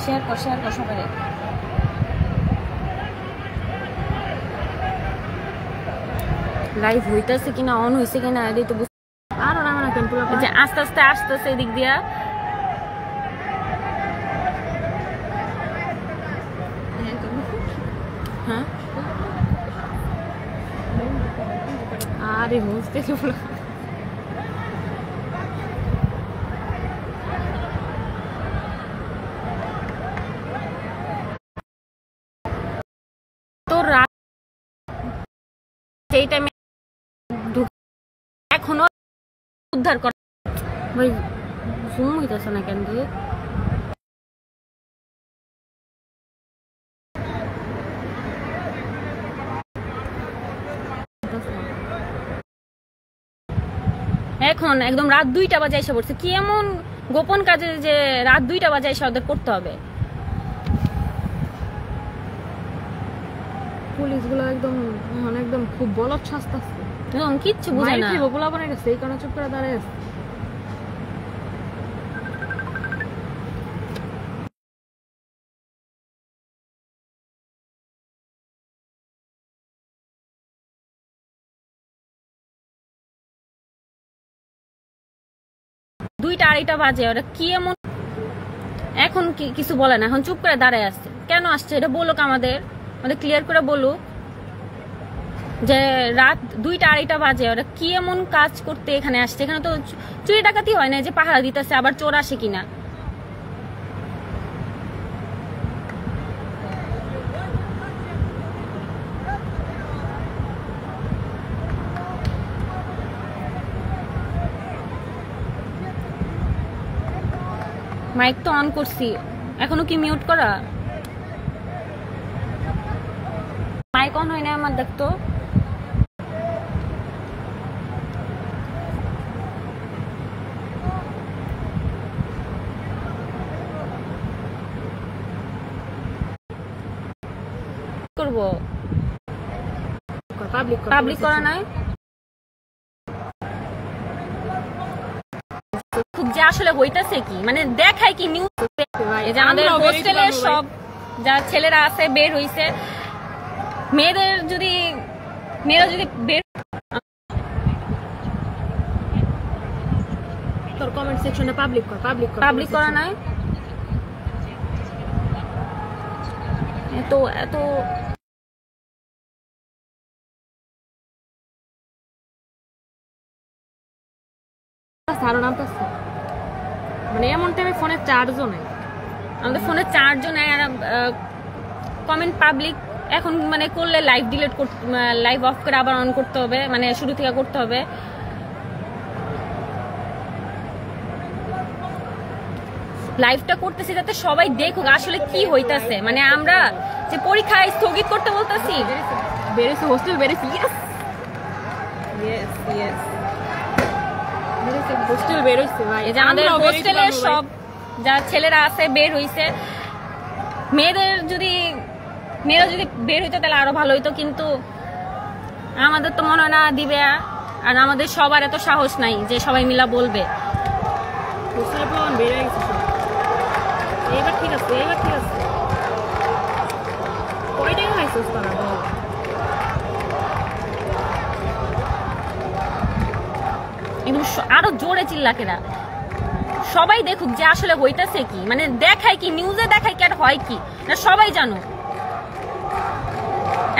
Share কর সবাই। Live হইতেছে কিনা, অন হয়েছে কিনা এটাই তো বুঝতে। আর না মানে কেন পুরো যে আস্তে আস্তে আসতেছে এদিক দিয়া। হ্যাঁ আরে বুঝতে পুরো তো রাত সেই টাইমে এখনো উদ্ধার করা ভাই জুম হইতেছে না কেন দিয়ে। এখন একদম রাত 2টা বাজে এসে পড়ছে। কি এমন গোপন কাজে যে রাত 2টা বাজে এসে ওদের করতে হবে? পুলিশগুলো একদম একদম খুব বলদ শাস্তাছে, একদম কিচ্ছু বুঝে না। পোলা বানাই গেছে, এই কারণে চুপ করে দাঁড়িয়ে আছে। দুইটা আড়াইটা বাজে, ওরা কি এমন এখন কিছু বলে না, এখন চুপ করে দাঁড়ায় আসছে। কেন আসছে এটা বলুক, আমাদের ক্লিয়ার করে বলুক যে রাত 2টা আড়াইটা বাজে ওরা কি এমন কাজ করতে এখানে আসছে। এখানে তো চুরি ডাকাতি হয় না যে পাহারা দিতেছে, আবার চোর আসে কিনা। মাইক তো অন করছি, এখনো কি মিউট করা? মাইক অন হয় না আমার, দেখতো। করবো পাবলিক করা নাই খুব যে আসলে হইতাছে কি, মানে দেখায় কি নিউজ যে আমাদের হোস্টেলের সব যা ছেলেরা আছে বের হইছে। মেয়েরা যদি বের, তোর কমেন্ট সেকশনে পাবলিক করা নাই। এত মানে এমন টাইমে ফোনে চার্জও নাই, আমাদের ফোনে চার্জও নাই। আর কমেন্ট পাবলিক এখন মানে করলে লাইভ ডিলিট করতে, লাইভ অফ করে আবার অন করতে হবে, মানে শুরু থেকে করতে হবে। লাইভটা করতেছি যাতে সবাই দেখুক আসলে কি হইতাছে। মানে আমরা যে পরীক্ষা স্থগিত করতে বলতেছি, বেরিয়েছে হোস্টেল, বেরিয়েছে হোস্টেল বের হইছে ভাই। এই যে আমাদের হোস্টেলের সব যা ছেলেরা আছে বের হইছে। মেয়েরা যদি বের হইতো তাহলে আরো ভালো হইতো, কিন্তু আমাদের তো মনে হয় না দিবে। আর আমাদের সবার এত সাহস নাই যে সবাই মিলা বলবে। এবার ঠিক আছে কয়টাই খাইছিস তারা? কিন্তু আরো জোরে চিল্লাকেরা সবাই দেখুক যে আসলে হইতাছে কি, মানে দেখায় কি, নিউজে দেখায় কি আর হয় কি না সবাই জানো।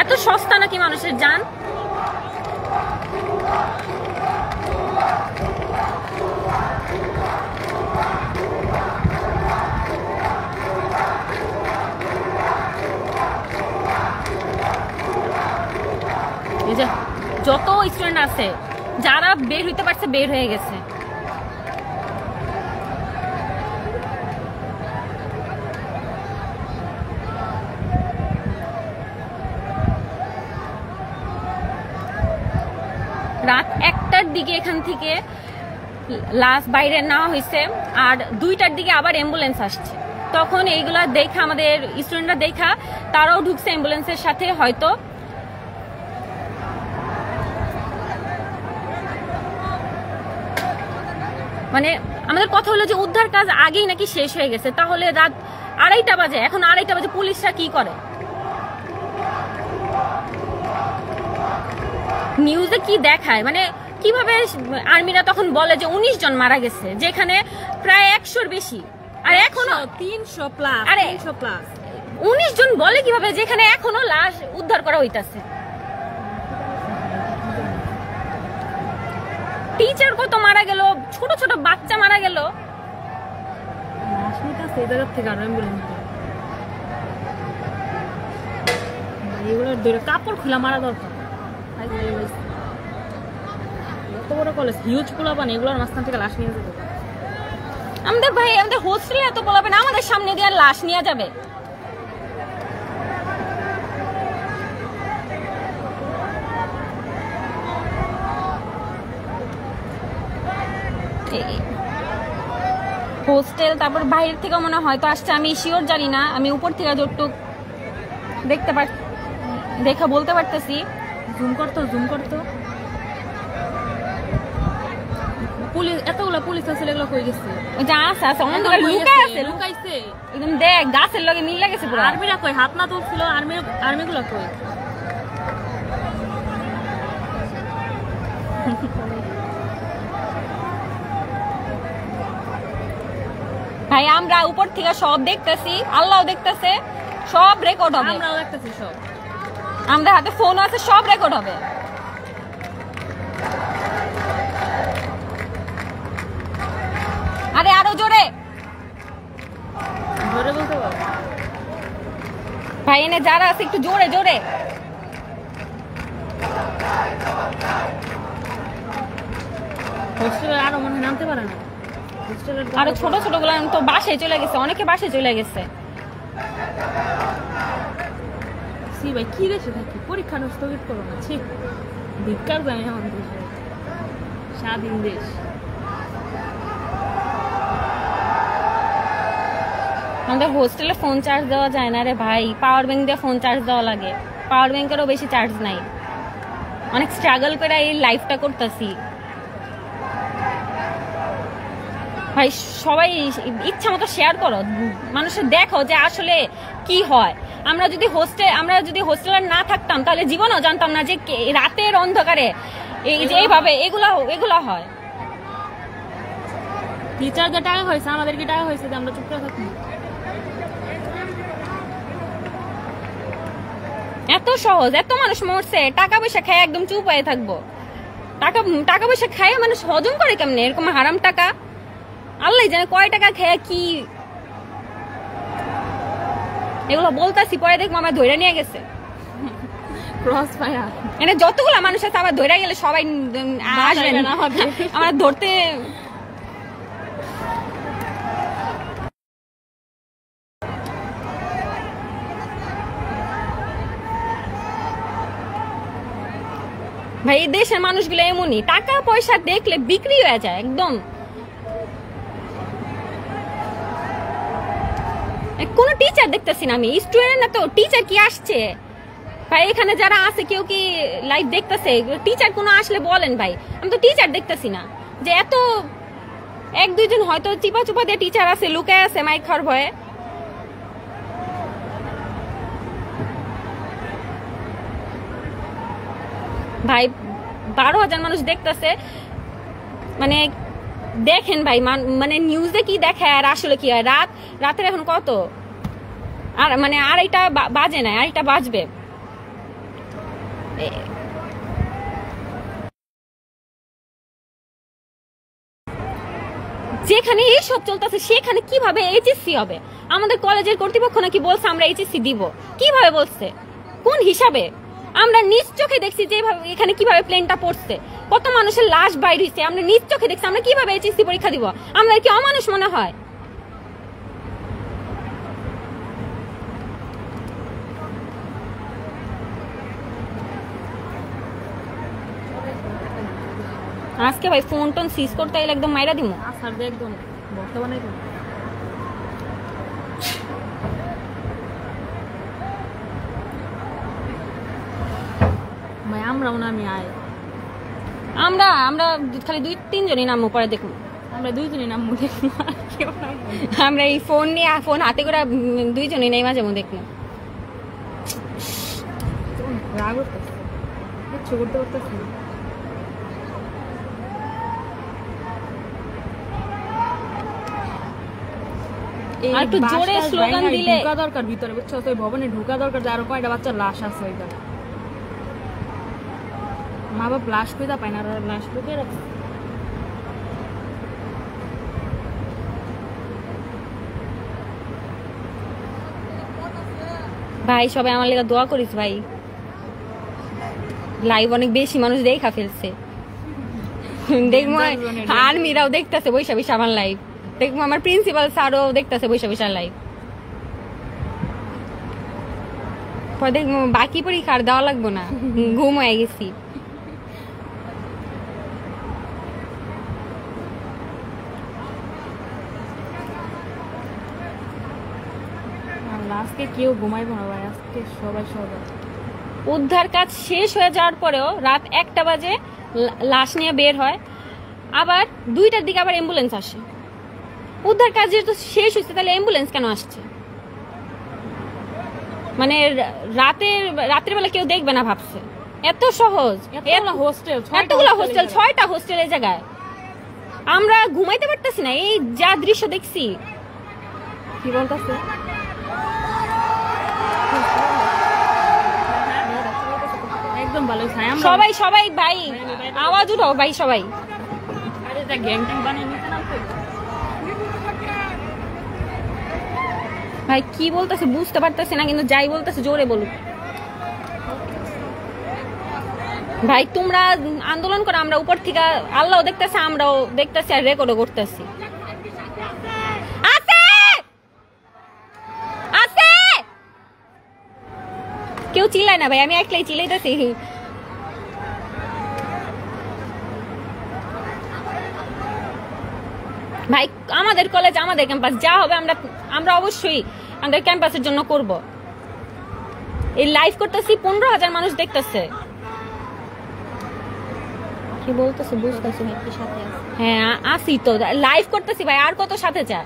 এত সস্তা নাকি মানুষের জান? এই যে যত স্টুডেন্ট আছে যারা বের হইতে পারছে বের হয়ে গেছে। রাত 1টার দিকে এখান থেকে লাস্ট বাইরে নেওয়া হয়েছে, আর 2টার দিকে আবার অ্যাম্বুলেন্স আসছে। তখন এইগুলা দেখা আমাদের স্টুডেন্টরা দেখা তারাও ঢুকছে অ্যাম্বুলেন্সের সাথে। হয়তো মানে আমাদের কথা হলো যে উদ্ধার কাজ আগেই নাকি শেষ হয়ে গেছে, তাহলে রাত 2:30 বাজে, এখন 2:30 বাজে পুলিশরা কি করে? নিউজে কি দেখায়, মানে কিভাবে আর্মিরা তখন বলে যে 19 জন মারা গেছে, যেখানে প্রায় 100-র বেশি, আর এখনো 300 প্লাস। আরে 300 প্লাস 19 জন বলে কিভাবে, যেখানে এখনো লাশ উদ্ধার করা হইতাছে। টিচার কত মারা গেল, ছোট ছোট বাচ্চা মারা গেল। এই জায়গা থেকে আর অ্যাম্বুলেন্স এগুলোর ধরে কাপড় খোলা মারা দরকার। এত বড় কলেজ, হিউজ পোলা পান, এগুলোর মাঝখান থেকে লাশ নিয়ে যাবে। আমাদের ভাই, আমাদের হোস্টেলে এত বলাবে না, আমাদের সামনে দিয়ে লাশ নিয়ে যাবে। হোস্টেল, তারপর বাইরের থেকে মনে হয় তো আসছে, আমি শিওর জানি না, আমি উপর থেকে যতটুক দেখা বলতে পারতেছি। জুম করতো পুলিশ, এতগুলা পুলিশ আছে, এগুলো কই গেছে? ওই যে আছে অন্ধকারে লুকাইছে, লুকাইছে একদম দেখ গাছের লগে মিল লাগেছে পুরো। আর্মিরা কই? হাত না তুলছিল আর্মিগুলো কই? ভাই আমরা উপর থেকে সব দেখতেছি, আল্লাহও দেখতেছে, সব রেকর্ড হবে। আমরাও দেখতেছি সব, আমাদের হাতে ফোন আছে, সব রেকর্ড হবে। আরে আরো জোরে জোরে বলতে পারো ভাই, এনে যারা আছে একটু জোরে জোরে। হোস্টেলের আরো মনে নামতে পারে না, আরো ছোট ছোট গুলো তো বাসায় চলে গেছে, অনেকে বাসায় চলে গেছে। সি ভাই, কি দেশে থাকি, পরীক্ষা স্থগিত করো না, ঠিক ধিক্কার জানি আমাদের দেশে, স্বাধীন দেশ। আমাদের হোস্টেলে ফোন চার্জ দেওয়া যায় না রে ভাই, পাওয়ার ব্যাংক দিয়ে ফোন চার্জ দেওয়া লাগে, পাওয়ার ব্যাংকেরও বেশি চার্জ নাই। অনেক স্ট্রাগল করে এই লাইফটা করতেছি ভাই। সবাই ইচ্ছা মতো শেয়ার করো, মানুষের দেখো যে আসলে কি হয়। আমরা যদি হোস্টেলে না থাকতাম, তাহলে জীবনেও জানতাম না যে রাতের অন্ধকারে এইভাবে এগুলো হয়। টিচারদের টাকা হয়েছে, আমাদের কি টাকা হয়েছে যে আমরা চুপ করে থাকি? এত সহজ, এত মানুষ মরছে, টাকা পয়সা খায় একদম চুপ হয়ে থাকবো? টাকা পয়সা খায় মানুষ হজম করে কেমনে এরকম হারাম টাকা? আল্লাহ জানে কয় টাকা খায় কি। এগুলো বলতাছি, পরে দেখবো আমার ধৈর্য নিয়ে গেছে। ক্রস ফায়ার এনে যতগুলা মানুষ আছে আবার ধৈর্য গেলে সবাই আসবে না আমার ধরতে। ভাই এই দেশের মানুষগুলো এমনই, টাকা পয়সা দেখলে বিক্রি হয়ে যায় একদম। কোন টিচার দেখতেছি না আমি, স্টুডেন্ট না তো, টিচার কি আসছে ভাই? এখানে যারা আছে কেউ কি লাইভ দেখতেছে? টিচার কোনো আসলে বলেন ভাই, আমি তো টিচার দেখতেছি না। যে এত 1-2 জন হয়তো চিপা চুপা দিয়ে টিচার আছে, লুকায় আছে মাইক খাওয়ার ভয়ে। ভাই 12,000 মানুষ দেখতেছে, মানে দেখেন ভাই, মানে নিউজে কি দেখায় আর আসলে কি হয়। রাতের এখন কত, আর মানে 2:30 বাজে না, 2:30 বাজবে। যেখানে এইসব চলতেছে সেখানে কিভাবে এইচএসসি হবে? আমাদের কলেজের কর্তৃপক্ষ নাকি বলছে আমরা এইচএসসি দিব, কিভাবে বলছে, কোন হিসাবে? আমরা নিজ চোখে দেখছি যেভাবে এখানে কিভাবে প্লেনটা পড়ছে, কত মানুষের লাশ বাইর হইছে, আমরা নিজ চোখে দেখছি। আমরা কিভাবে এইচএসসি পরীক্ষা দিব? আমরা কি অমানুষ মনে হয়? আজকে ভাই ফোন টোন সিজ করতে গেলে একদম মাইরা দিমু। আসার দে একদম বর্তমানে ভাই আমরাও না, আমি আয় আমরা খালি 2-3 জনই নামবো, পরে দেখবো। আমরা 2 জনই নামবো, দেখবো আর কেউ নামবো। আমরা এই ফোন নিয়ে ফোন হাতে করে দুইজনই নেই মাঝে মধ্যে দেখলাম। রাগ করতেছে, কিচ্ছু করতে পারতেছি না। আর একটু জোরে স্লোগান দিলে ঢোকা দরকার ভিতরে, বুঝছো? তো ভবনে ঢোকা দরকার, আরো কয়টা বাচ্চার লাশ আছে ওইখানে। মা বাপ লাশ কইতা পায় না, আর লাশ ঢুকে রাখছে। ভাই সবাই আমার লেগে দোয়া করিস ভাই, লাইভ অনেক বেশি মানুষ দেখা ফেলছে। দেখবো আর্মিরাও দেখতেছে বৈশা বৈশা আমার লাইভ, দেখবো আমার প্রিন্সিপাল স্যারও দেখতেছে বৈশা বৈশা লাইভ। দেখবো বাকি পরীক্ষার দেওয়া লাগবো না, ঘুম হয়ে গেছি। আজকে কেউ ঘুমাইবো না ভাই, আজকে সবাই সবাই। উদ্ধার কাজ শেষ হয়ে যাওয়ার পরেও রাত 1টা বাজে লাশ নিয়ে বের হয়, আবার 2টার দিকে আবার অ্যাম্বুলেন্স আসে। উদ্ধার কাজ যেহেতু শেষ হয়েছে তাহলে অ্যাম্বুলেন্স কেন আসছে? মানে রাতের বেলা কেউ দেখবে না ভাবছে? এত সহজ। এতগুলো হোস্টেল, 6টা হোস্টেলের জায়গায় আমরা ঘুমাইতে পারতেছি না। এই যা দৃশ্য দেখছি, কি বলতেছে? একদম ভালো। সবাই সবাই ভাই আওয়াজ উঠাও ভাই সবাই। ভাই কি বলতেছে বুঝতে পারতেছে না, কিন্তু যাই বলতেছে জোরে বলুক। ভাই তোমরা আন্দোলন করো, আমরা উপর থেকে আল্লাহ দেখতেছে, আমরাও দেখতেছি আর রেকর্ডও করতেছি। কেউ চিল্লায় না ভাই, আমি একলাই চিল্লাইতেছি। ভাই আমাদের কলেজ, আমাদের ক্যাম্পাস, যা হবে আমরা অবশ্যই আমাদের ক্যাম্পাসের জন্য করব। এই লাইভ করতেছি, 15,000 মানুষ দেখতেছে। কি বলতেছে বুঝতেছি না, কি সাথে আছে? হ্যাঁ আসি তো, লাইভ করতেছি ভাই, আর কত সাথে চা।